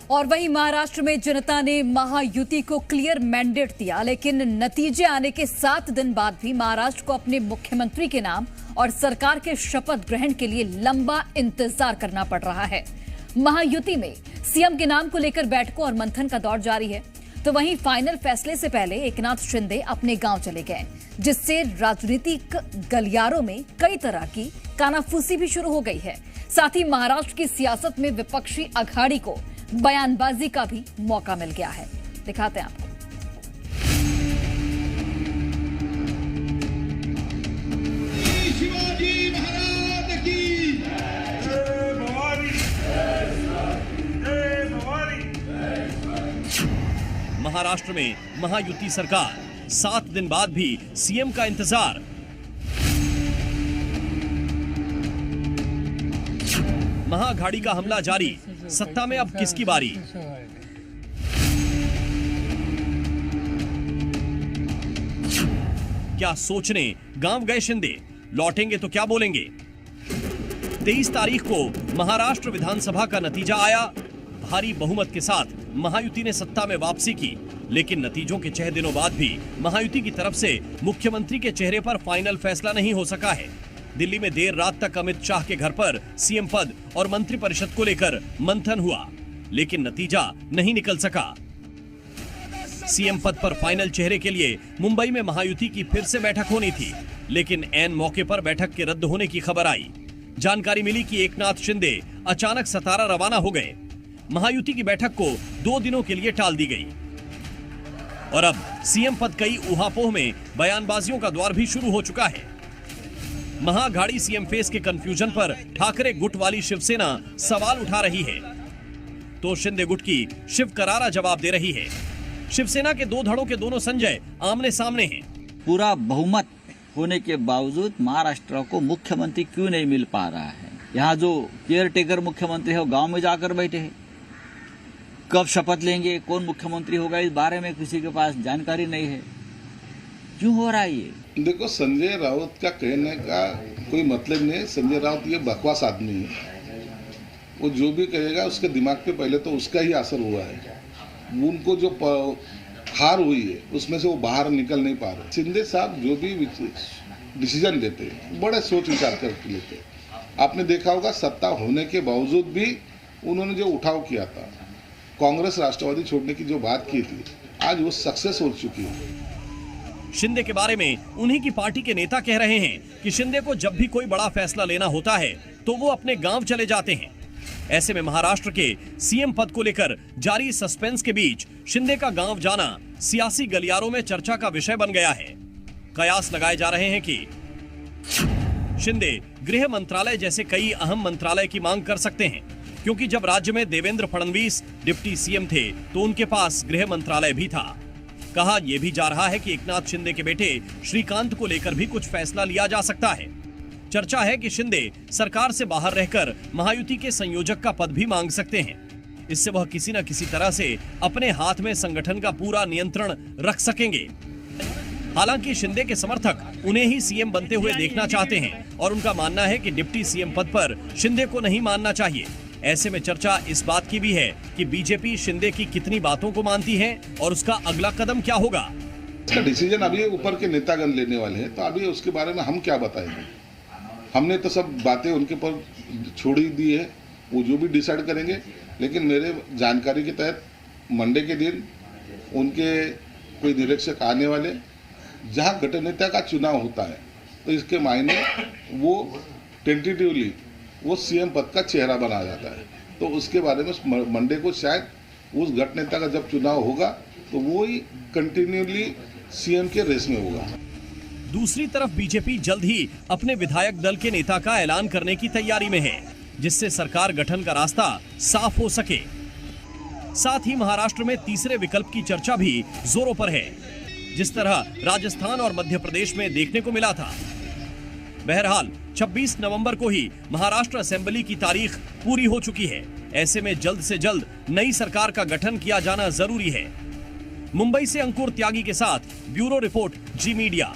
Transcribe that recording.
और वहीं महाराष्ट्र में जनता ने महायुति को क्लियर मैंडेट दिया, लेकिन नतीजे आने के 7 दिन बाद भी महाराष्ट्र को अपने मुख्यमंत्री के नाम और सरकार के शपथ ग्रहण के लिए लंबा इंतजार करना पड़ रहा है। महायुति में सीएम के नाम को लेकर बैठकों और मंथन का दौर जारी है, तो वहीं फाइनल फैसले से पहले एकनाथ शिंदे अपने गांव चले गए, जिससे राजनीतिक गलियारों में कई तरह की कानाफूसी भी शुरू हो गई है। साथ ही महाराष्ट्र की सियासत में विपक्षी अखाड़ी को बयानबाजी का भी मौका मिल गया है। दिखाते हैं आपको। शिवाजी महाराज की जय भवानी, जय भवानी। महाराष्ट्र में महायुति सरकार, 7 दिन बाद भी सीएम का इंतजार। महाअघाड़ी का हमला जारी, सत्ता में अब किसकी बारी? क्या सोचने गांव गए शिंदे, लौटेंगे तो क्या बोलेंगे? 23 तारीख को महाराष्ट्र विधानसभा का नतीजा आया। भारी बहुमत के साथ महायुति ने सत्ता में वापसी की, लेकिन नतीजों के 6 दिनों बाद भी महायुति की तरफ से मुख्यमंत्री के चेहरे पर फाइनल फैसला नहीं हो सका है। दिल्ली में देर रात तक अमित शाह के घर पर सीएम पद और मंत्रिपरिषद को लेकर मंथन हुआ, लेकिन नतीजा नहीं निकल सका। सीएम पद पर फाइनल चेहरे के लिए मुंबई में महायुति की फिर से बैठक होनी थी, लेकिन ऐन मौके पर बैठक के रद्द होने की खबर आई। जानकारी मिली कि एकनाथ शिंदे अचानक सतारा रवाना हो गए। महायुति की बैठक को 2 दिनों के लिए टाल दी गई और अब सीएम पद कई उहापोह में बयानबाजियों का दौर भी शुरू हो चुका है। महाअघाड़ी सीएम फेस के कंफ्यूजन पर ठाकरे गुट वाली शिवसेना सवाल उठा रही है, तो शिंदे गुट की शिव करारा जवाब दे रही है। शिवसेना के 2 धड़ों के दोनों संजय आमने सामने हैं। पूरा बहुमत होने के बावजूद महाराष्ट्र को मुख्यमंत्री क्यों नहीं मिल पा रहा है? यहाँ जो केयर टेकर मुख्यमंत्री है वो गांव में जाकर बैठे हैं। कब शपथ लेंगे, कौन मुख्यमंत्री होगा, इस बारे में किसी के पास जानकारी नहीं है। क्यों हो रहा है ये? देखो, संजय राउत का कहने का कोई मतलब नहीं है। संजय राउत ये बकवास आदमी है। वो जो भी कहेगा उसके दिमाग पे पहले तो उसका ही असर हुआ है। उनको जो हार हुई है उसमें से वो बाहर निकल नहीं पा रहे। शिंदे साहब जो भी डिसीजन लेते हैं बड़े सोच विचार करके लेते हैं। आपने देखा होगा, सत्ता होने के बावजूद भी उन्होंने जो उठाव किया था, कांग्रेस राष्ट्रवादी छोड़ने की जो बात की थी, आज वो सक्सेस हो चुकी है। शिंदे के बारे में उन्हीं की पार्टी के नेता कह रहे हैं कि शिंदे को जब भी कोई बड़ा फैसला लेना होता है तो वो अपने गांव चले जाते हैं। ऐसे में महाराष्ट्र के सीएम पद को लेकर जारी सस्पेंस के बीच शिंदे का गांव जाना सियासी गलियारों में चर्चा का विषय बन गया है। कयास लगाए जा रहे हैं कि शिंदे गृह मंत्रालय जैसे कई अहम मंत्रालय की मांग कर सकते हैं, क्योंकि जब राज्य में देवेंद्र फडणवीस डिप्टी सीएम थे तो उनके पास गृह मंत्रालय भी था। कहा यह भी जा रहा है कि एकनाथ शिंदे के बेटे श्रीकांत को लेकर भी कुछ फैसला लिया जा सकता है। चर्चा है कि शिंदे सरकार से बाहर रहकर महायुति के संयोजक का पद भी मांग सकते हैं। इससे वह किसी न किसी तरह से अपने हाथ में संगठन का पूरा नियंत्रण रख सकेंगे। हालांकि शिंदे के समर्थक उन्हें ही सीएम बनते हुए देखना चाहते हैं और उनका मानना है कि डिप्टी सीएम पद पर शिंदे को नहीं मानना चाहिए। ऐसे में चर्चा इस बात की भी है कि बीजेपी शिंदे की कितनी बातों को मानती है और उसका अगला कदम क्या होगा। इसका डिसीजन अभी ऊपर के नेतागण लेने वाले हैं, तो अभी उसके बारे में हम क्या बताएंगे। हमने तो सब बातें उनके पर छोड़ दी है, वो जो भी डिसाइड करेंगे। लेकिन मेरे जानकारी के तहत मंडे के दिन उनके कोई निरीक्षक आने वाले, जहाँ गठनेता का चुनाव होता है तो इसके मायने वो टेंटेटिवली वो सीएम पद का चेहरा बना जाता है। तो उसके बारे में मंडे को शायद उस गठनेता का जब चुनाव होगा तो वो ही कंटिन्यूली सीएम के रेस में होगा। दूसरी तरफ बीजेपी जल्द ही अपने विधायक दल के नेता का ऐलान करने की तैयारी में है, जिससे सरकार गठन का रास्ता साफ हो सके। साथ ही महाराष्ट्र में तीसरे विकल्प की चर्चा भी जोरों पर है, जिस तरह राजस्थान और मध्य प्रदेश में देखने को मिला था। बहरहाल 26 नवंबर को ही महाराष्ट्र असेंबली की तारीख पूरी हो चुकी है। ऐसे में जल्द से जल्द नई सरकार का गठन किया जाना जरूरी है। मुंबई से अंकुर त्यागी के साथ ब्यूरो रिपोर्ट, जी मीडिया।